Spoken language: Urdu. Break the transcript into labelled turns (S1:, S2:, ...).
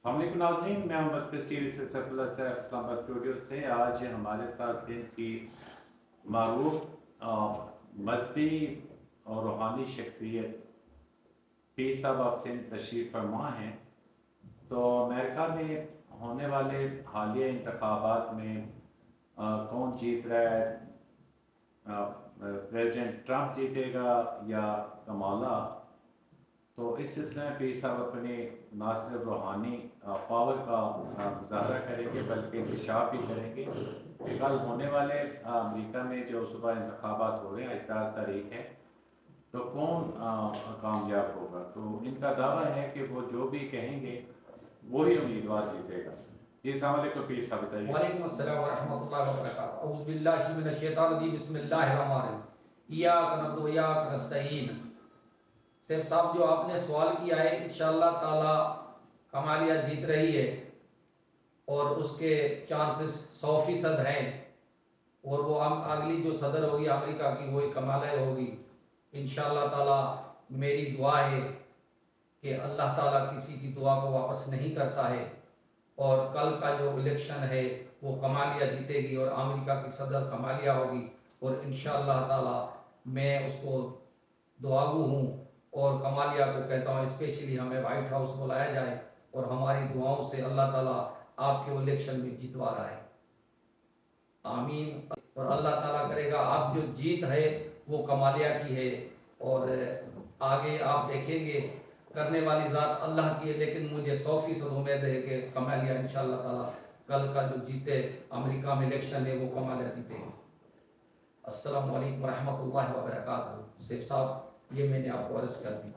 S1: السلام علیکم ناظرین، میں محمد پیس ٹی وی سے سیف اللہ سے اسلام آباد اسٹوڈیو سے آج ہمارے ساتھ سندھ کی معروف مذہبی اور روحانی شخصیت پیر صاحب آف سندھ تشریف فرما ہیں۔ تو امریکہ میں ہونے والے حالیہ انتخابات میں کون جیت رہا ہے؟ پریزیڈنٹ ٹرمپ جیتے گا یا کمالا؟ تو اس سلسلے میں پیر صاحب اپنے نہ صرف روحانی پاور کا مظاہرہ کریں گے بلکہ انکشاف بھی کریں گے کہ کل ہونے والے امریکہ میں جو صبح انتخابات ہو رہے ہیں 18 تاریخ ہے، تو کون کامیاب ہوگا۔ تو ان کا دعویٰ ہے کہ وہ جو بھی کہیں گے وہی امیدوار جیتے گا۔ جی السلام علیکم پیر صاحب، بتائیے۔
S2: وعلیکم السلام ورحمۃ اللہ وبرکاتہ۔ اعوذ باللہ من الشیطان الرجیم، بسم اللہ الرحمن الرحیم۔ ایاک نعبد و ایاک نستعین۔ سیف صاحب جو آپ نے سوال کیا ہے، انشاءاللہ تعالی کمالیہ جیت رہی ہے اور اس کے چانسز 100% ہیں، اور وہ اگلی جو صدر ہوگی امریکہ کی وہی کمالیہ ہوگی انشاءاللہ تعالی۔ میری دعا ہے کہ اللہ تعالیٰ کسی کی دعا کو واپس نہیں کرتا ہے، اور کل کا جو الیکشن ہے وہ کمالیہ جیتے گی اور امریکہ کی صدر کمالیہ ہوگی، اور انشاءاللہ تعالی میں اس کو دعاگو ہوں اور کمالیہ کو کہتا ہوں اسپیشلی ہمیں وائٹ ہاؤس بلایا جائے اور ہماری دعاؤں سے اللہ تعالیٰ آپ کے الیکشن میں جیتوا رہا ہے، آمین۔ اور اللہ تعالیٰ کرے گا آپ جو جیت ہے وہ کمالیہ کی ہے، اور آگے آپ دیکھیں گے کرنے والی ذات اللہ کی ہے، لیکن مجھے 100% امید ہے کہ کمالیہ انشاءاللہ تعالیٰ کل کا جو جیتے امریکہ میں الیکشن ہے وہ کمالیہ جیتے ہیں۔ السلام علیکم ورحمۃ اللہ وبرکاتہ۔ سیف صاحب یہ میں نے آپ کو عرض کر دی۔